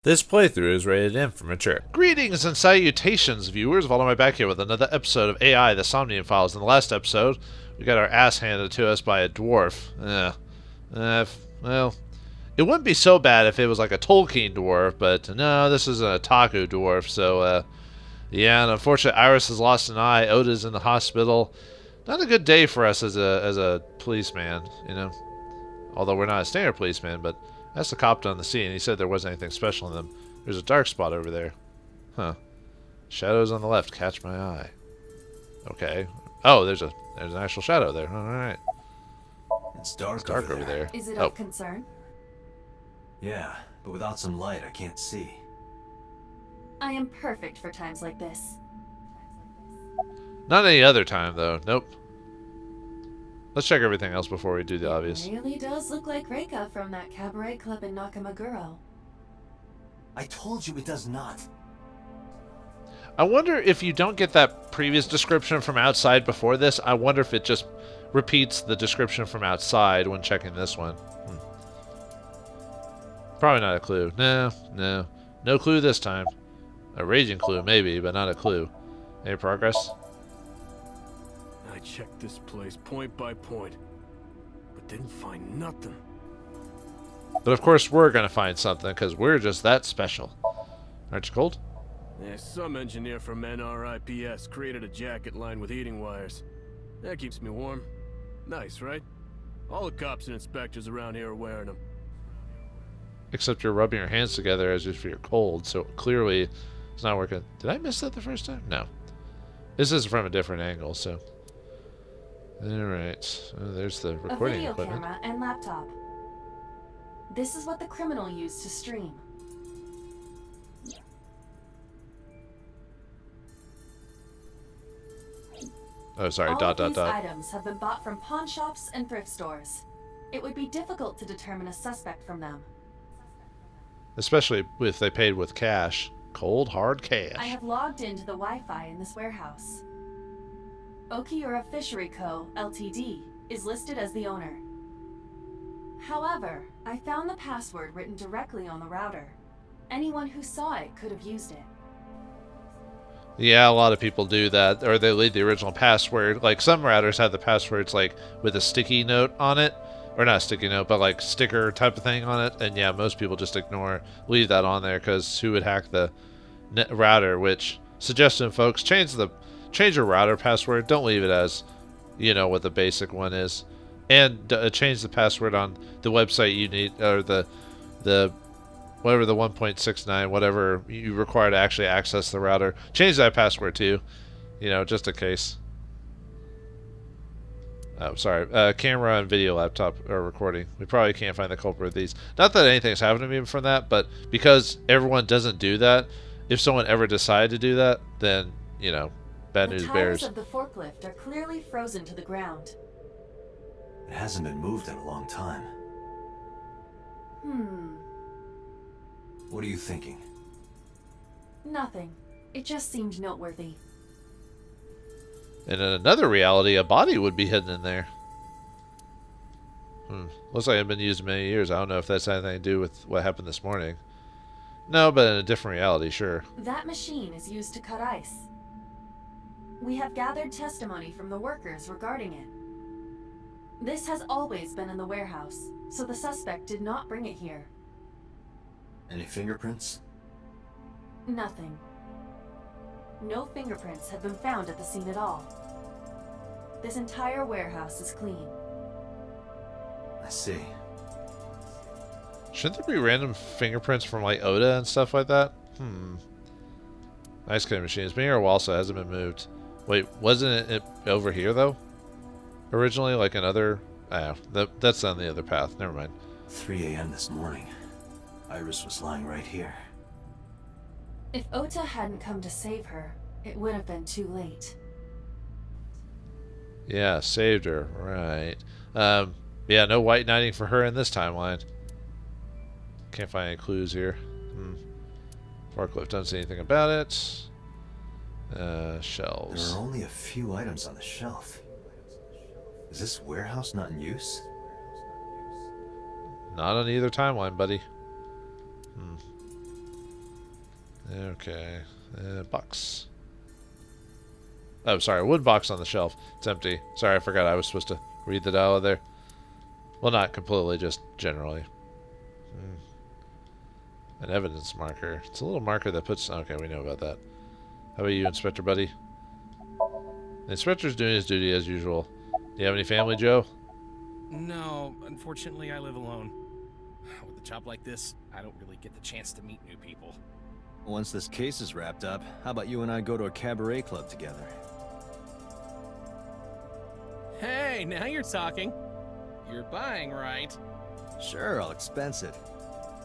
This playthrough is rated M for mature. Greetings and salutations, viewers. Vauldemare back here with another episode of AI, the Somnium Files. In the last episode, we got our ass handed to us by a dwarf. Well, it wouldn't be so bad if it was like a Tolkien dwarf, but no, this is an otaku dwarf, so, yeah, and unfortunately Iris has lost an eye, Oda's in the hospital. Not a good day for us as a policeman, you know. Although we're not a standard policeman, but that's the cop on the scene. He said there wasn't anything special in them. There's a dark spot over there. Huh. Shadows on the left catch my eye. Okay. Oh, there's an actual shadow there. All right. It's dark over there. Is it of concern? Yeah, but without some light, I can't see. I am perfect for times like this. Not any other time, though. Nope. Let's check everything else before we do the obvious. It really does look like Reika from that cabaret club in Nakamaguro. I told you it does not. I wonder if you don't get that previous description from outside before this, I wonder if it just repeats the description from outside when checking this one. Probably not a clue. No clue this time. A raging clue, maybe, but not a clue. Any progress? I checked this place point by point, but didn't find nothing. But of course we're gonna find something, because we're just that special. Aren't you cold? Yeah, some engineer from NRIPS created a jacket lined with heating wires. That keeps me warm. Nice, right? All the cops and inspectors around here are wearing them. Except you're rubbing your hands together as if you're cold, so clearly it's not working. Did I miss that the first time? No. This is from a different angle, so... Alright. Oh, there's the recording video equipment. camera and laptop. This is what the criminal used to stream. Oh, sorry, All dot. these items have been bought from pawn shops and thrift stores. It would be difficult to determine a suspect from them. Especially if they paid with cash. Cold, hard cash. I have logged into the Wi-Fi in this warehouse. Okiura Fishery Co., Ltd. is listed as the owner. However, I found the password written directly on the router. Anyone who saw it could have used it. Yeah, a lot of people do that, or they leave the original password. Like, some routers have the passwords, like, with a sticky note on it. Or not a sticky note, but, like, sticker type of thing on it. And, yeah, most people just leave that on there, because who would hack the router? Which, suggestion, folks, change your router password. Don't leave it as, you know, what the basic one is. And change the password on the website you need, or the whatever, the 1.69, whatever you require to actually access the router. Change that password too, you know, just in case. Oh, sorry. Camera and video laptop are recording. We probably can't find the culprit of these. Not that anything's happened to me from that, but because everyone doesn't do that, if someone ever decided to do that, then, you know, bad news bears. The tires of the forklift are clearly frozen to the ground. It hasn't been moved in a long time. What are you thinking? Nothing. It just seemed noteworthy. And in another reality, a body would be hidden in there. Looks like it's been used in many years. I don't know if that's anything to do with what happened this morning. No, but in a different reality, sure. That machine is used to cut ice. We have gathered testimony from the workers regarding it. This has always been in the warehouse, so the suspect did not bring it here. Any fingerprints? Nothing. No fingerprints have been found at the scene at all. This entire warehouse is clean. I see. Shouldn't there be random fingerprints from, like, Oda and stuff like that? Ice cream machine. It's been here a while, so it hasn't been moved. Wait, wasn't it over here, though? Originally, like another... that's on the other path. Never mind. 3 a.m. this morning. Iris was lying right here. If Ota hadn't come to save her, it would have been too late. Yeah, saved her. Right. Yeah, no white knighting for her in this timeline. Can't find any clues here. Forklift, don't see anything about it. Shelves. There are only a few items on the shelf. Is this warehouse not in use? Not on either timeline, buddy. Okay. Box. Oh, sorry. Wood box on the shelf. It's empty. Sorry, I forgot I was supposed to read the dialogue there. Well, not completely, just generally. An evidence marker. It's a little marker that puts... Okay, we know about that. How about you, Inspector Buddy? The inspector's doing his duty as usual. Do you have any family, Joe? No, unfortunately I live alone. With a job like this, I don't really get the chance to meet new people. Once this case is wrapped up, how about you and I go to a cabaret club together? Hey, now you're talking. You're buying, right? Sure, I'll expense it.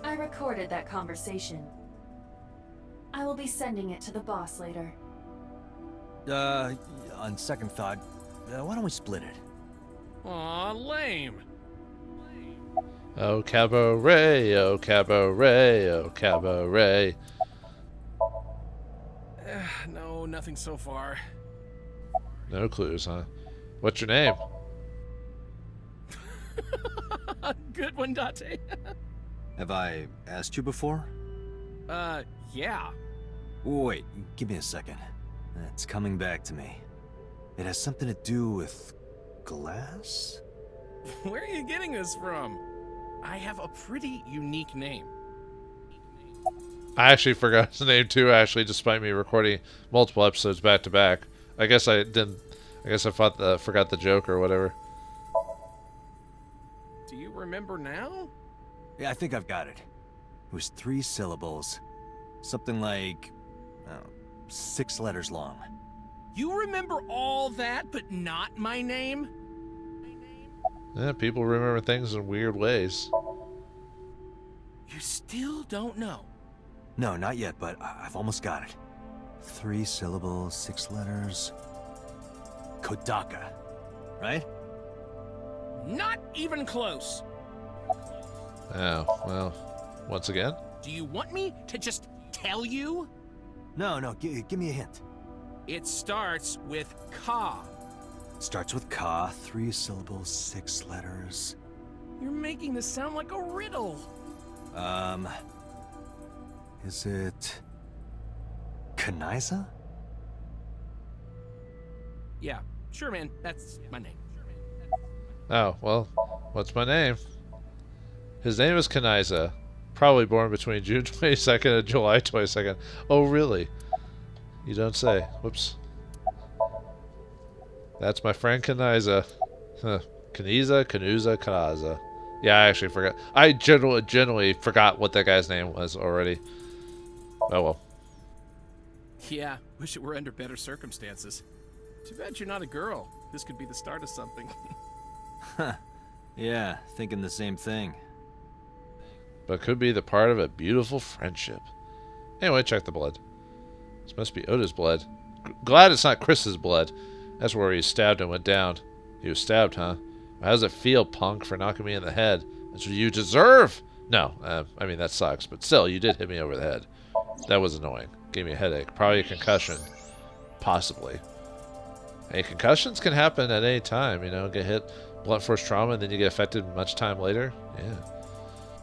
I recorded that conversation. I will be sending it to the boss later. On second thought, why don't we split it? Aw, lame. Oh, cabaret, oh, cabaret, oh, cabaret. No, nothing so far. No clues, huh? What's your name? Good one, Date. Have I asked you before? Yeah. Wait, give me a second. It's coming back to me. It has something to do with... glass? Where are you getting this from? I have a pretty unique name. I actually forgot his name too, Ashley, despite me recording multiple episodes back to back. I guess I didn't... I guess I forgot the joke or whatever. Do you remember now? Yeah, I think I've got it. It was 3 syllables. Something like... 6 letters long. You remember all that, but not my name? Yeah, people remember things in weird ways. You still don't know? No, not yet, but I've almost got it. 3 syllables, 6 letters... Kodaka, right? Not even close. Oh, well, once again? Do you want me to just tell you? No, give me a hint. It starts with Ka. Starts with Ka, 3 syllables, 6 letters. You're making this sound like a riddle. Is it... Kanaiza? Yeah, sure, man. That's my name. Oh, well, what's my name? His name is Kanaiza. Probably born between June 22nd and July 22nd. Oh, really? You don't say. Whoops. That's my friend Kanaiza. Huh. Kanuza, Kanaza. Yeah, I actually forgot. I generally forgot what that guy's name was already. Oh, well. Yeah, wish it were under better circumstances. Too bad you're not a girl. This could be the start of something. Huh. Yeah, thinking the same thing. But could be the part of a beautiful friendship. Anyway, check the blood. This must be Oda's blood. Glad it's not Chris's blood. That's where he stabbed and went down. He was stabbed, huh? How does it feel, punk, for knocking me in the head? That's what you deserve! No, I mean, that sucks, but still, you did hit me over the head. That was annoying. Gave me a headache. Probably a concussion. Possibly. Hey, concussions can happen at any time, you know, get hit, blunt force trauma, and then you get affected much time later. Yeah.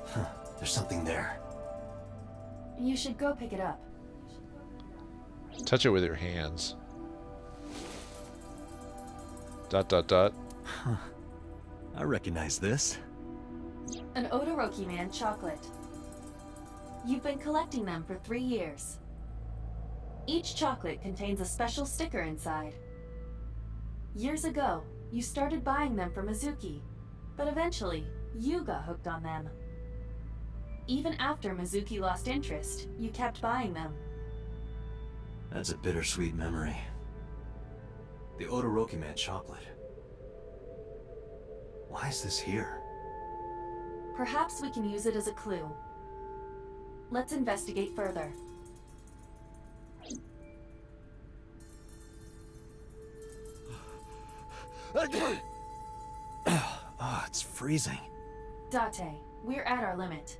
Huh. There's something there. You should go pick it up. Touch it with your hands. ... Huh. I recognize this. An Odoroki Man chocolate. You've been collecting them for 3 years. Each chocolate contains a special sticker inside. Years ago, you started buying them for Mizuki, but eventually, you got hooked on them. Even after Mizuki lost interest, you kept buying them. That's a bittersweet memory. The Odoroki Man chocolate. Why is this here? Perhaps we can use it as a clue. Let's investigate further. Oh, it's freezing. Date, we're at our limit.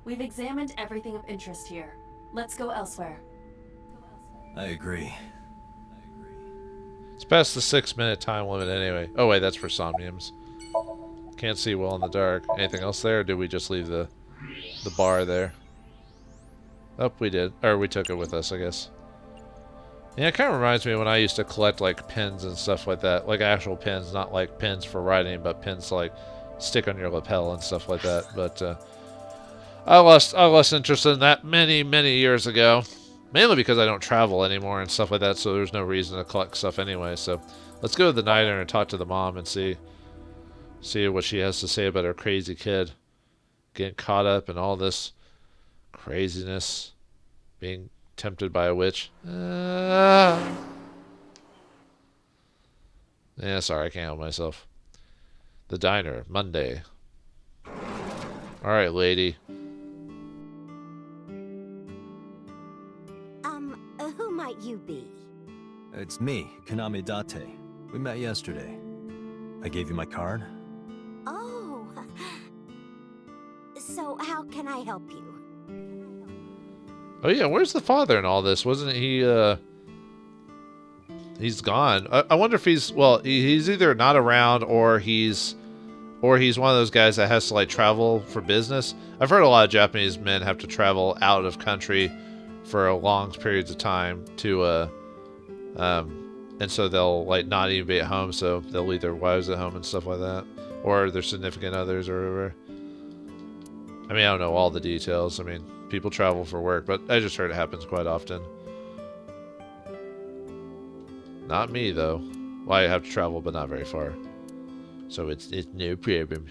We've examined everything of interest here. Let's go elsewhere. I agree. It's past the 6-minute time limit anyway. Oh wait, that's for Somniums. Can't see well in the dark. Anything else there, or did we just leave the bar there? Oh, we did. Or we took it with us, I guess. Yeah, it kind of reminds me when I used to collect, like, pins and stuff like that. Like, actual pins, not, like, pins for writing, but pins to, like, stick on your lapel and stuff like that. But, I lost interest in that many, many years ago. Mainly because I don't travel anymore and stuff like that, so there's no reason to collect stuff anyway. So, let's go to the diner and talk to the mom and see what she has to say about her crazy kid. Getting caught up in all this craziness. Being tempted by a witch. Yeah, sorry, I can't help myself. The diner, Monday. Alright, lady. Who might you be? It's me, Kaname Date. We met yesterday. I gave you my card. Oh. So how can I help you? Oh yeah, where's the father in all this? Wasn't he, he's gone. I wonder if he's either not around or he's one of those guys that has to, like, travel for business. I've heard a lot of Japanese men have to travel out of country for long periods of time to, and so they'll, like, not even be at home, so they'll leave their wives at home and stuff like that. Or their significant others or whatever. I mean, I don't know all the details. I mean, people travel for work, but I just heard it happens quite often. Not me, though. Well, I have to travel, but not very far. So it's no problem.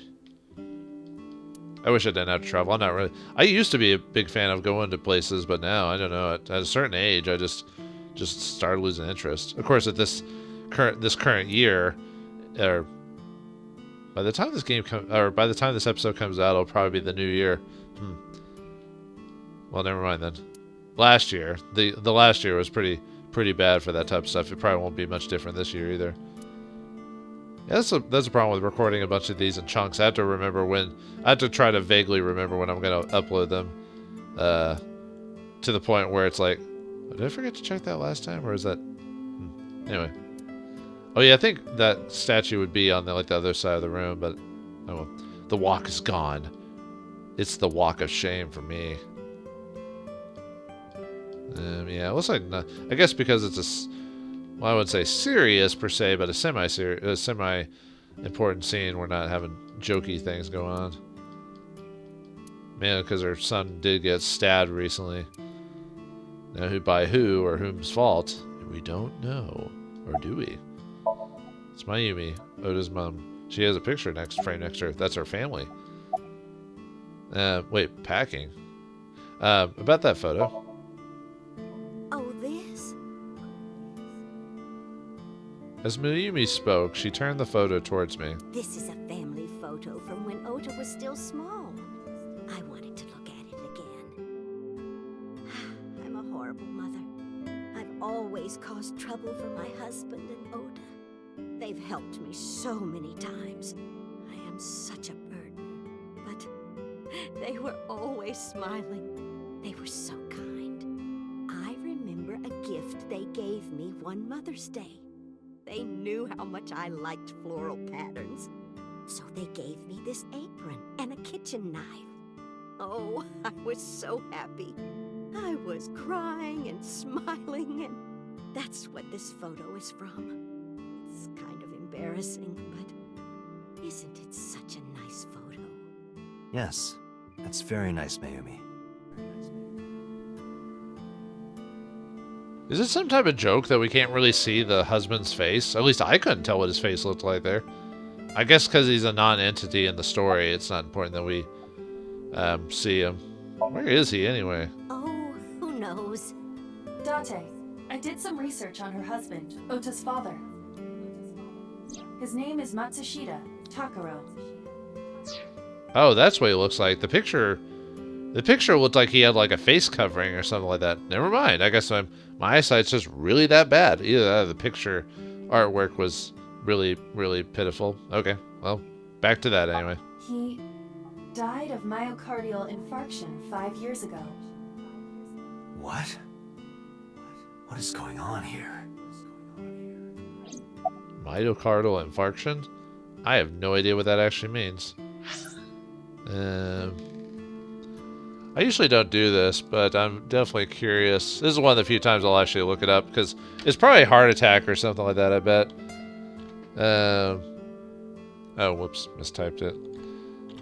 I wish I didn't have to travel. I'm not really... I used to be a big fan of going to places, but now, I don't know. At a certain age, I just started losing interest. Of course, at this current year, or by the time by the time this episode comes out, it'll probably be the new year. Well, never mind then. Last year, the last year was pretty bad for that type of stuff. It probably won't be much different this year either. Yeah, that's a problem with recording a bunch of these in chunks. I have to try to vaguely remember when I'm going to upload them, to the point where it's like, did I forget to check that last time, or is that? Anyway. Oh yeah, I think that statue would be on the other side of the room, but oh well. The walk is gone. It's the walk of shame for me. Yeah, it looks like I guess because it's I wouldn't say serious per se, but a semi-important scene. We're not having jokey things going on. Man, because her son did get stabbed recently. Now, who by who or whom's fault, we don't know, or do we? It's Mayumi, Oda's mom. She has a picture framed next to her. That's her family. Wait, packing. About that photo. Oh, this? As Mayumi spoke, she turned the photo towards me. This is a family photo from when Ota was still small. I wanted to look at it again. I'm a horrible mother. I've always caused trouble for my husband and Ota. They've helped me so many times. I am such a burden. But they were always smiling. They were so kind. I remember a gift they gave me one Mother's Day. They knew how much I liked floral patterns. So they gave me this apron and a kitchen knife. Oh, I was so happy. I was crying and smiling, and that's what this photo is from. It's kind of embarrassing, but isn't it such a nice photo? Yes, that's very nice, Mayumi. Is it some type of joke that we can't really see the husband's face? At least I couldn't tell what his face looked like there. I guess because he's a non-entity in the story, it's not important that we see him. Where is he anyway? Oh, who knows? Date, I did some research on her husband, Ota's father. His name is Matsushita Takaro. Oh, that's what he looks like. The picture looked like he had like a face covering or something like that. Never mind. I guess my eyesight's just really that bad. Either that or the picture artwork was really, really pitiful. Okay, well, back to that anyway. He died of myocardial infarction 5 years ago. What? What is going on here? Myocardial infarction? I have no idea what that actually means. I usually don't do this, but I'm definitely curious. This is one of the few times I'll actually look it up, because it's probably a heart attack or something like that, I bet. Oh, whoops, mistyped it.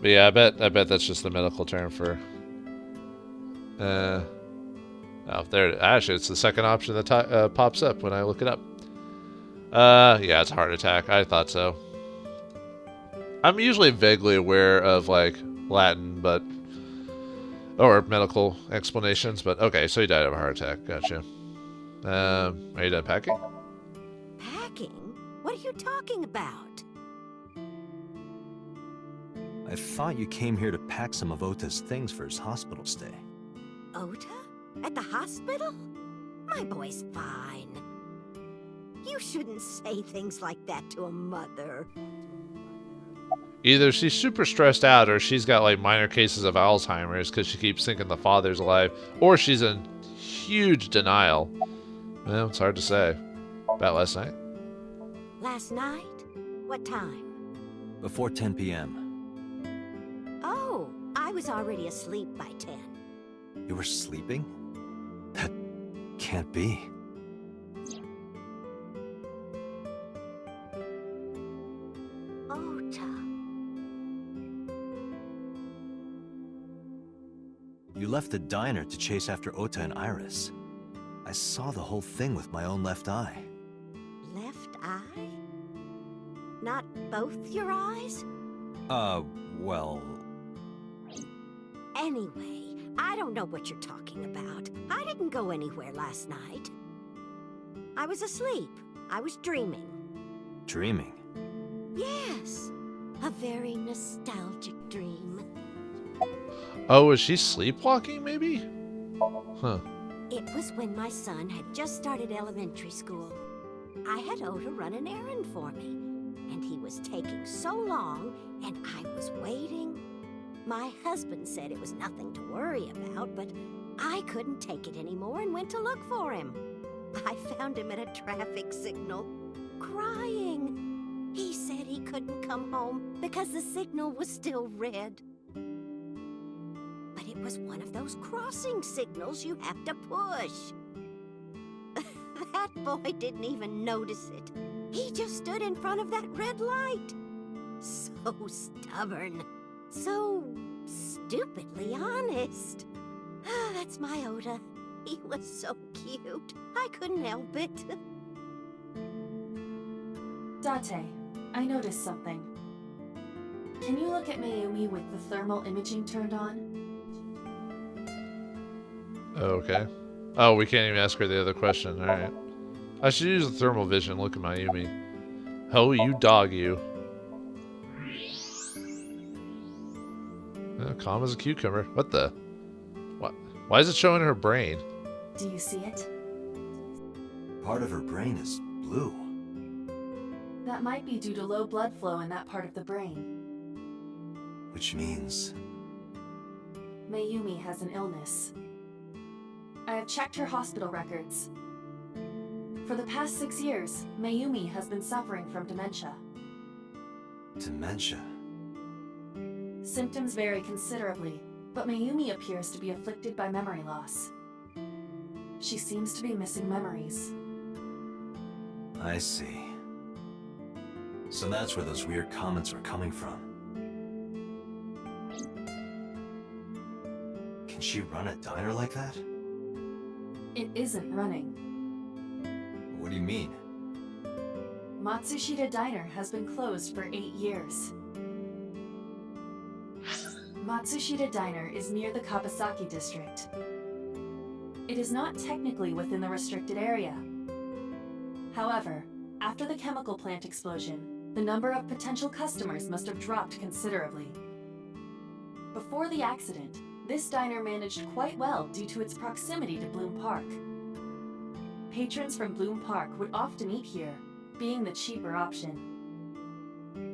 But yeah, I bet that's just the medical term for... oh, there. Actually, it's the second option that pops up when I look it up. Yeah, it's a heart attack. I thought so. I'm usually vaguely aware of, like, Latin, but... or medical explanations, but okay, so he died of a heart attack. Gotcha. Are you done packing? Packing? What are you talking about? I thought you came here to pack some of Ota's things for his hospital stay. Ota? At the hospital? My boy's fine. You shouldn't say things like that to a mother. Either she's super stressed out, or she's got like minor cases of Alzheimer's because she keeps thinking the father's alive, or she's in huge denial. Well, it's hard to say. About last night? Last night? What time? Before 10 p.m. Oh, I was already asleep by 10. You were sleeping? That can't be. You left the diner to chase after Ota and Iris. I saw the whole thing with my own left eye. Left eye? Not both your eyes? Well... Anyway, I don't know what you're talking about. I didn't go anywhere last night. I was asleep. I was dreaming. Dreaming? Yes. A very nostalgic dream. Oh, is she sleepwalking, maybe? Huh. It was when my son had just started elementary school. I had Ota run an errand for me, and he was taking so long, and I was waiting. My husband said it was nothing to worry about, but I couldn't take it anymore and went to look for him. I found him at a traffic signal, crying. He said he couldn't come home because the signal was still red. But it was one of those crossing signals you have to push. That boy didn't even notice it. He just stood in front of that red light. So stubborn. So stupidly honest. That's my Ota. He was so cute. I couldn't help it. Date, I noticed something. Can you look at Mayumi with the thermal imaging turned on? Okay. Oh, we can't even ask her the other question. Alright. I should use the thermal vision. Look at Mayumi. Oh, you dog, you. Calm as a cucumber. What the? What? Why is it showing her brain? Do you see it? Part of her brain is blue. That might be due to low blood flow in that part of the brain. Which means... Mayumi has an illness. I have checked her hospital records. For the past 6 years, Mayumi has been suffering from dementia. Dementia? Symptoms vary considerably, but Mayumi appears to be afflicted by memory loss. She seems to be missing memories. I see. So that's where those weird comments are coming from. Can she run a diner like that? It isn't running. What do you mean? Matsushita Diner has been closed for 8 years. Matsushita Diner is near the Kabasaki district. It is not technically within the restricted area. However, after the chemical plant explosion, the number of potential customers must have dropped considerably. Before the accident, this diner managed quite well due to its proximity to Bloom Park. Patrons from Bloom Park would often eat here, being the cheaper option.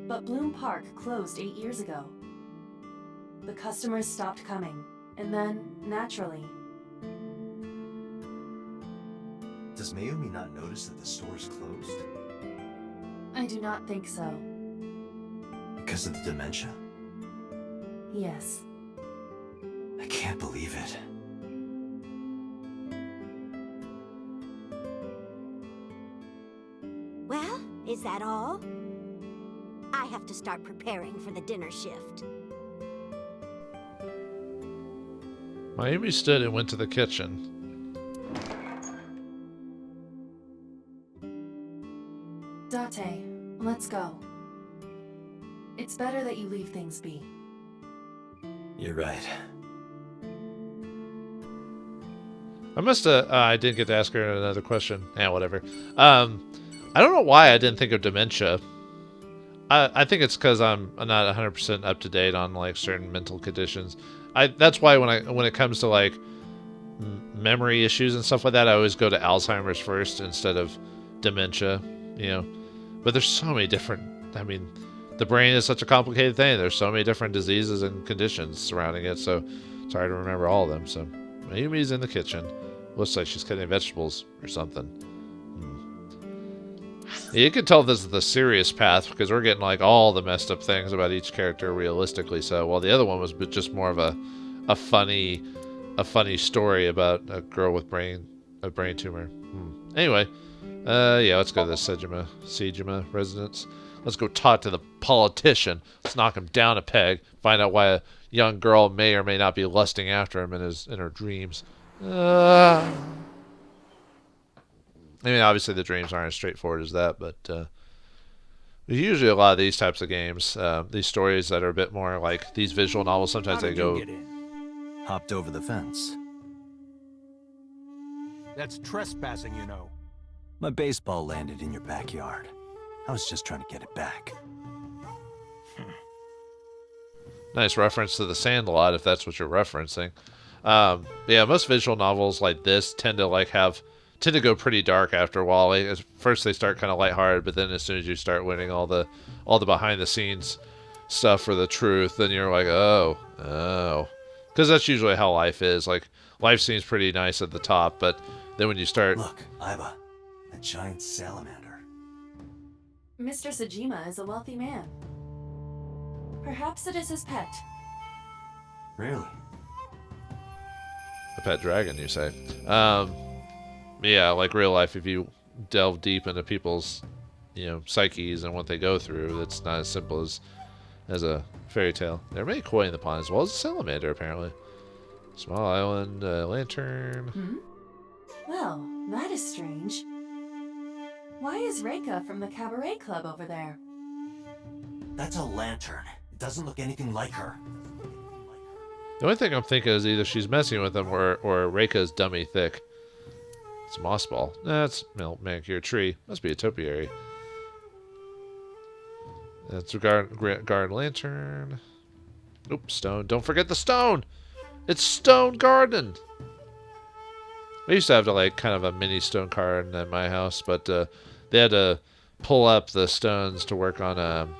But Bloom Park closed 8 years ago. The customers stopped coming, and then, naturally... Does Mayumi not notice that the store is closed? I do not think so. Because of the dementia? Yes. I can't believe it. Well, is that all? I have to start preparing for the dinner shift. Mayumi stood and went to the kitchen. Date, let's go. It's better that you leave things be. You're right. I didn't get to ask her another question. Whatever. I don't know why I didn't think of dementia. I think it's because I'm not 100% up to date on like certain mental conditions. That's why when it comes to like memory issues and stuff like that, I always go to Alzheimer's first instead of dementia. You know, but there's so many different. I mean, the brain is such a complicated thing. There's so many different diseases and conditions surrounding it, so it's hard to remember all of them. So Mayumi's in the kitchen. Looks like she's cutting vegetables or something. Yeah, you can tell this is the serious path because we're getting like all the messed up things about each character realistically. So while the other one was just more of a funny story about a girl with a brain tumor. Anyway, yeah, let's go to the Sejima residence. Let's go talk to the politician. Let's knock him down a peg. Find out why a young girl may or may not be lusting after him in her dreams. I mean, obviously the dreams aren't as straightforward as that, but usually a lot of these types of games, these stories that are a bit more like these visual novels, sometimes they go... Get in? Hopped over the fence. That's trespassing, you know. My baseball landed in your backyard. I was just trying to get it back. Nice reference to the Sandlot, if that's what you're referencing. Yeah, most visual novels like this tend to go pretty dark after a while. Like, at first they start kind of lighthearted, but then as soon as you start winning all the behind the scenes stuff for the truth, then you're like, oh, because that's usually how life is. Like, life seems pretty nice at the top, but then when you start... Look, Iva, a giant salamander. Mr. Sejima is a wealthy man. Perhaps it is his pet. Really? A pet dragon, you say? Yeah, like real life, if you delve deep into people's, psyches and what they go through, that's not as simple as a fairy tale. There may be koi in the pond as well as a salamander, apparently. Small island, lantern. Well, that is strange. Why is Reika from the Cabaret Club over there? That's a lantern. It doesn't look anything like her. The only thing I'm thinking is either she's messing with him or Reika's dummy thick. It's a moss ball. That's manicure tree. Must be a topiary. That's a garden lantern. Oops, stone. Don't forget the stone! It's stone garden! We used to have kind of a mini stone garden at my house, but they had to pull up the stones to work on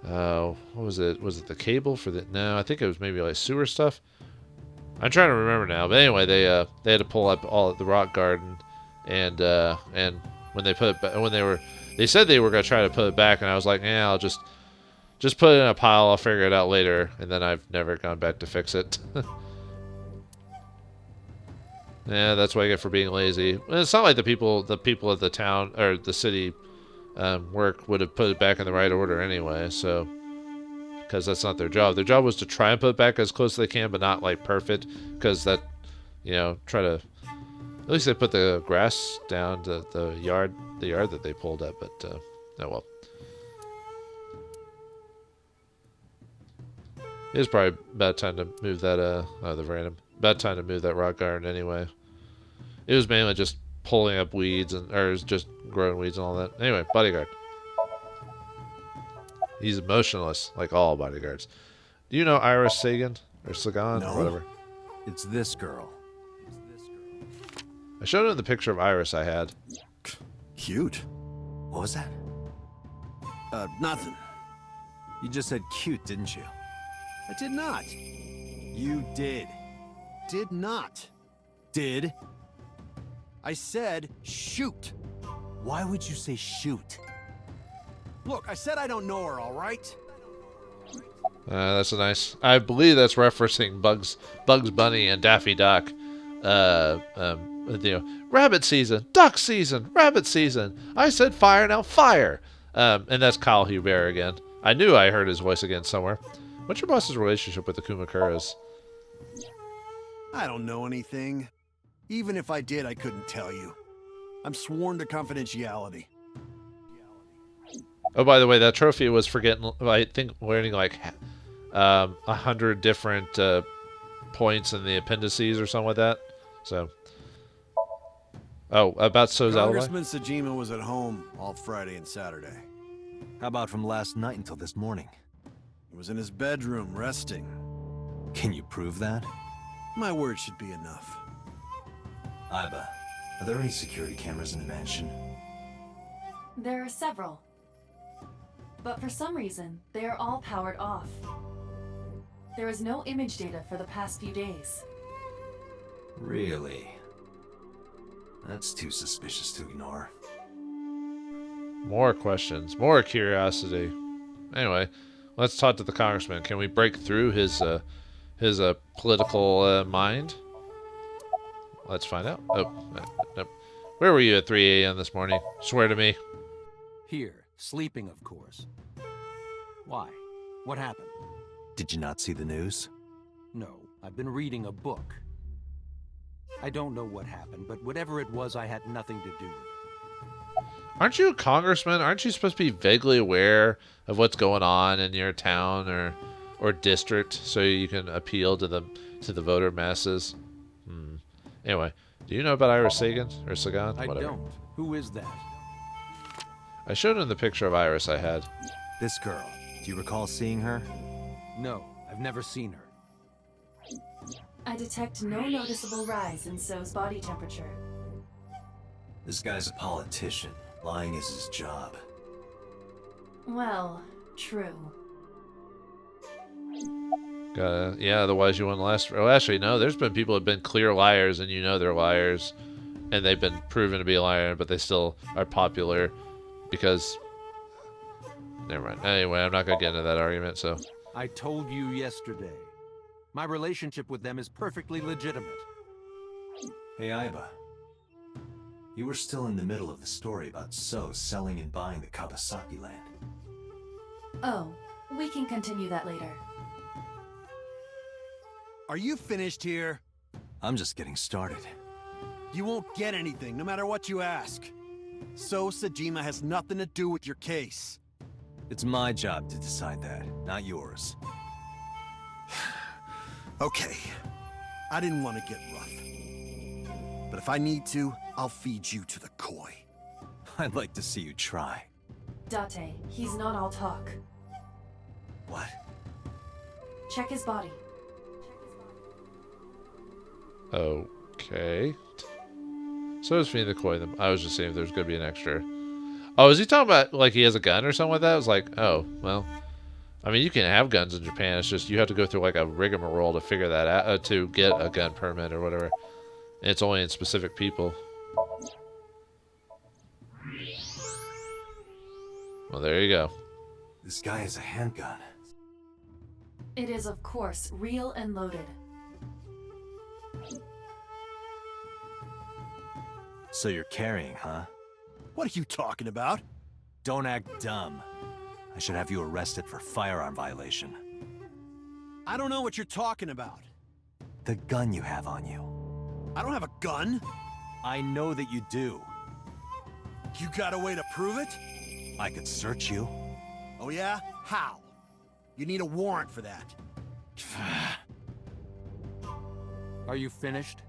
what was it? Was it the cable for the... No, I think it was maybe like sewer stuff. I'm trying to remember now, but anyway, they had to pull up all the rock garden, and when they put it back, they said they were gonna try to put it back, and I was like, yeah, I'll just put it in a pile. I'll figure it out later, and then I've never gone back to fix it. Yeah, that's what I get for being lazy. And it's not like the people at the town or the city work would have put it back in the right order anyway, so. Because that's not their job. Their job was to try and put it back as close as they can, but not like perfect. Because that, try to. At least they put the grass down to the yard that they pulled up. But oh well. It was probably about time to move that. About time to move that rock garden anyway. It was mainly just pulling up weeds or just growing weeds and all that. Anyway, bodyguard. He's emotionless, like all bodyguards. Do you know Iris Sagan? Or Sagan? No. Or whatever. It's this girl. I showed him the picture of Iris I had. Cute. What was that? Nothing. You just said cute, didn't you? I did not. You did. Did not. Did? I said shoot. Why would you say shoot? Look, I said I don't know her, all right? That's a nice. I believe that's referencing Bugs Bunny and Daffy Duck. Rabbit season, duck season, rabbit season. I said fire, now fire. And that's Kyle Hubert again. I knew I heard his voice again somewhere. What's your boss's relationship with the Kumakuras? I don't know anything. Even if I did, I couldn't tell you. I'm sworn to confidentiality. Oh, by the way, that trophy was for getting, I think, learning like 100 different points in the appendices or something like that. So, about So's alibi. Congressman Sajima was at home all Friday and Saturday. How about from last night until this morning? He was in his bedroom, resting. Can you prove that? My word should be enough. Aiba, are there any security cameras in the mansion? There are several. But for some reason, they are all powered off. There is no image data for the past few days. Really? That's too suspicious to ignore. More questions, more curiosity. Anyway, let's talk to the congressman. Can we break through his political mind? Let's find out. Oh, nope. Where were you at 3 a.m. this morning? Swear to me. Here, sleeping, of course. Why? What happened? Did you not see the news? No, I've been reading a book. I don't know what happened, but whatever it was, I had nothing to do with it. Aren't you a congressman? Aren't you supposed to be vaguely aware of what's going on in your town or district so you can appeal to the voter masses? Anyway, do you know about Iris Sagan or Sagan? I Whatever. don't. Who is that? I showed him the picture of Iris I had. This girl, do you recall seeing her? No, I've never seen her. I detect no noticeable rise in So's body temperature. This guy's a politician. Lying is his job. Well, true. Yeah, otherwise you wouldn't last. Oh, actually, no. There's been people who have been clear liars, and you know they're liars, and they've been proven to be a liar, but they still are popular because. Never mind. Anyway, I'm not gonna get into that argument. So. I told you yesterday. My relationship with them is perfectly legitimate. Hey, Aiba. You were still in the middle of the story about So selling and buying the Kawasaki land. Oh, we can continue that later. Are you finished here? I'm just getting started. You won't get anything, no matter what you ask. So Sajima has nothing to do with your case. It's my job to decide that, not yours. Okay. I didn't want to get rough. But if I need to, I'll feed you to the koi. I'd like to see you try. Date, he's not all talk. What? Check his body. Okay. So is feeding the koi. I was just saying if there's gonna be an extra. Oh, is he talking about like he has a gun or something like that? I was like, oh, well. I mean, you can have guns in Japan. It's just you have to go through like a rigmarole to figure that out, to get a gun permit or whatever. And it's only in specific people. Well, there you go. This guy has a handgun. It is, of course, real and loaded. So you're carrying, huh? What are you talking about? Don't act dumb. I should have you arrested for firearm violation. I don't know what you're talking about. The gun you have on you. I don't have a gun. I know that you do. You got a way to prove it? I could search you. Oh yeah? How? You need a warrant for that. Are you finished?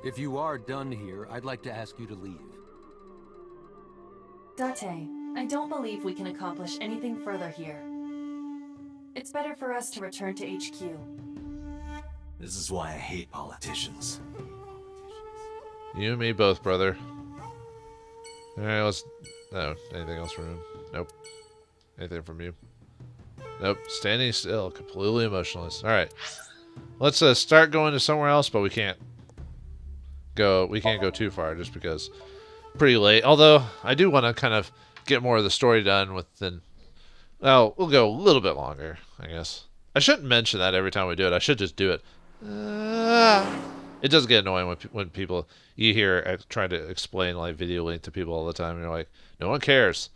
If you are done here, I'd like to ask you to leave. Date, I don't believe we can accomplish anything further here. It's better for us to return to HQ. This is why I hate politicians. You and me both, brother. Alright, let's... No, anything else from him? Nope. Anything from you? Nope. Standing still, completely emotionless. Alright. Let's start going to somewhere else, but we can't go too far just because pretty late. Although I do want to kind of get more of the story done within Oh, we'll go a little bit longer, I guess. I shouldn't mention that every time we do it. I should just do it. It does get annoying when people you hear trying to explain like video link to people all the time. And you're like, no one cares.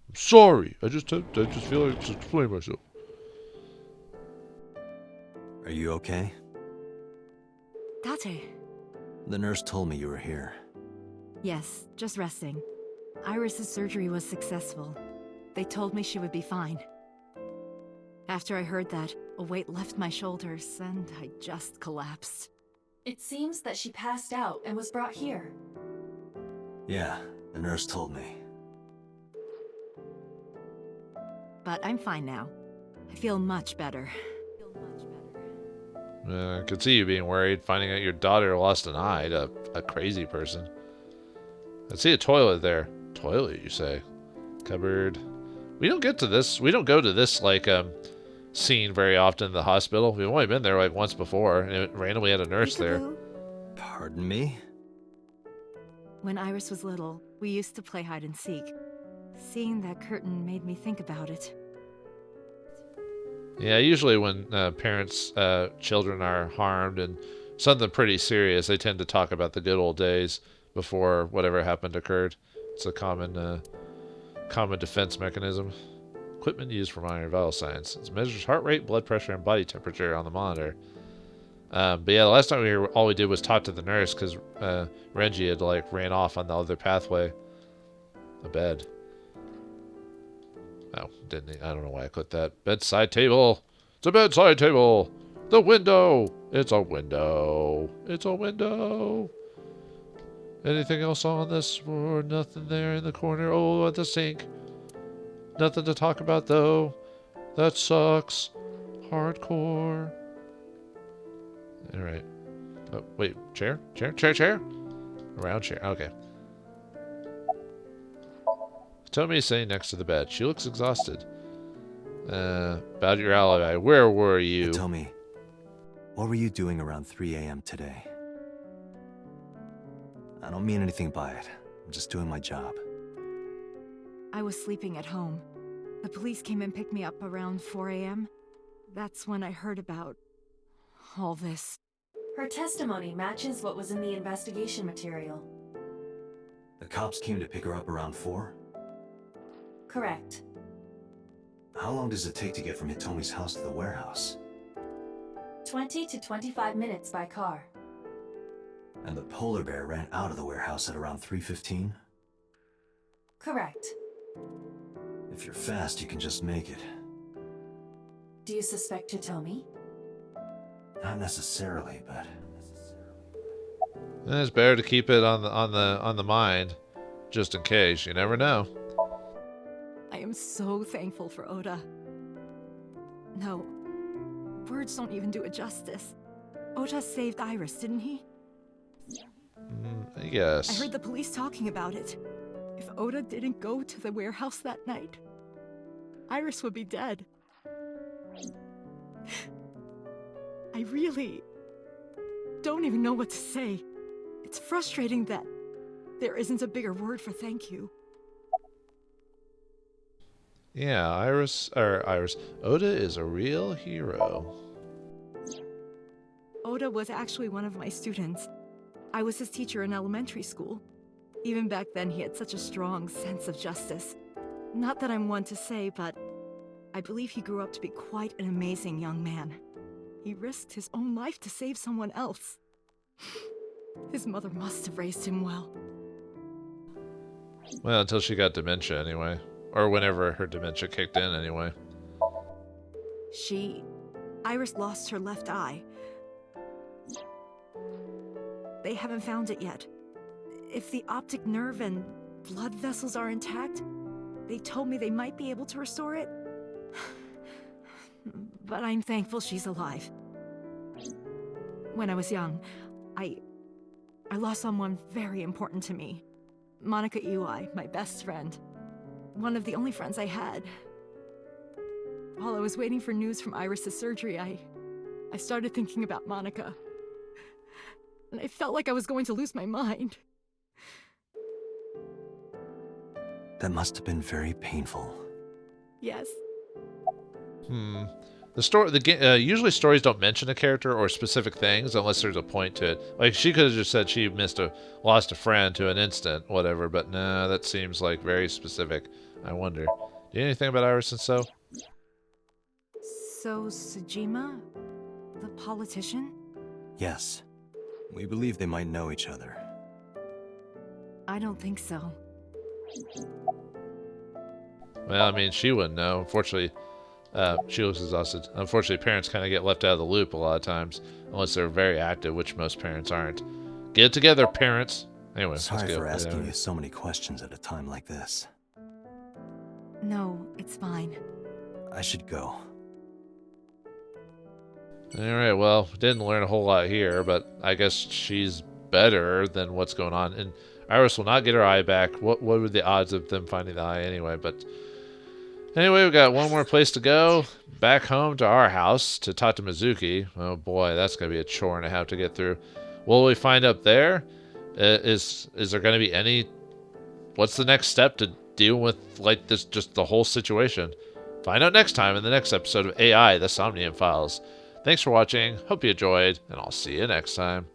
I'm sorry. I just feel like to explain myself. Are you okay? Date. The nurse told me you were here. Yes, just resting. Iris's surgery was successful. They told me she would be fine. After I heard that, a weight left my shoulders, and I just collapsed. It seems that she passed out and was brought here. Yeah, the nurse told me. But I'm fine now. I feel much better. I could see you being worried, finding out your daughter lost an eye to a crazy person. I see a toilet there. Toilet, you say? Cupboard. We don't get to this. We don't go to this, like, scene very often in the hospital. We've only been there, like, once before, and it randomly had a nurse there. Pardon me? When Iris was little, we used to play hide and seek. Seeing that curtain made me think about it. Yeah, usually when parents, children are harmed and something pretty serious, they tend to talk about the good old days before whatever happened occurred. It's a common defense mechanism. Equipment used for monitoring vital signs. It measures heart rate, blood pressure, and body temperature on the monitor. But yeah, the last time we were here, all we did was talk to the nurse because Renji had like ran off on the other pathway. A bed. Oh, didn't he? I don't know why I clicked that. Bedside table. It's a bedside table. The window. It's a window. It's a window. Anything else on this? Or nothing there in the corner. Oh, at the sink. Nothing to talk about though. That sucks. Hardcore. Alright. Oh, wait. Chair? Chair? Chair? Chair? Around chair. Okay. Tomi's sitting next to the bed. She looks exhausted. About your alibi. Where were you? Hey, Tomi, what were you doing around 3 a.m. today? I don't mean anything by it. I'm just doing my job. I was sleeping at home. The police came and picked me up around 4 a.m. That's when I heard about all this. Her testimony matches what was in the investigation material. The cops came to pick her up around 4? Correct. How long does it take to get from Hitomi's house to the warehouse? 20 to 25 minutes by car. And the polar bear ran out of the warehouse at around 3:15? Correct. If you're fast, you can just make it. Do you suspect Hitomi? Not necessarily, but... It's better to keep it on the mind, just in case. You never know. I am so thankful for Oda. No, words don't even do it justice. Oda saved Iris, didn't he? Yes. I heard the police talking about it. If Oda didn't go to the warehouse that night, Iris would be dead. I really don't even know what to say. It's frustrating that there isn't a bigger word for thank you. Yeah, Oda is a real hero. Oda was actually one of my students. I was his teacher in elementary school. Even back then, he had such a strong sense of justice. Not that I'm one to say, but I believe he grew up to be quite an amazing young man. He risked his own life to save someone else. His mother must have raised him well. Well, until she got dementia anyway. Or whenever her dementia kicked in anyway. Iris lost her left eye. They haven't found it yet. If the optic nerve and blood vessels are intact, they told me they might be able to restore it. But I'm thankful she's alive. When I was young, I lost someone very important to me. Monica Iwai, my best friend. One of the only friends I had. While I was waiting for news from Iris' surgery, I started thinking about Monica. And I felt like I was going to lose my mind. That must have been very painful. Yes, The story, usually stories don't mention a character or specific things unless there's a point to it. Like she could have just said she lost a friend to an incident, whatever. But nah, that seems like very specific. I wonder. Do you know anything about Iris and So? So, Sejima? The politician? Yes. We believe they might know each other. I don't think so. Well, I mean, she wouldn't know. Unfortunately, she looks exhausted. Unfortunately, parents kind of get left out of the loop a lot of times, unless they're very active, which most parents aren't. Get it together, parents. Anyway, sorry for asking you so many questions at a time like this. No, it's fine. I should go. Alright, well, didn't learn a whole lot here, but I guess she's better than what's going on. And Iris will not get her eye back. What were the odds of them finding the eye anyway? But anyway, we've got one more place to go. Back home to our house to talk to Mizuki. Oh boy, that's going to be a chore and a half to get through. What will we find up there? Is there going to be any... What's the next step to deal with, like, this, just the whole situation? Find out next time in the next episode of AI, the Somnium Files. Thanks for watching, hope you enjoyed, and I'll see you next time.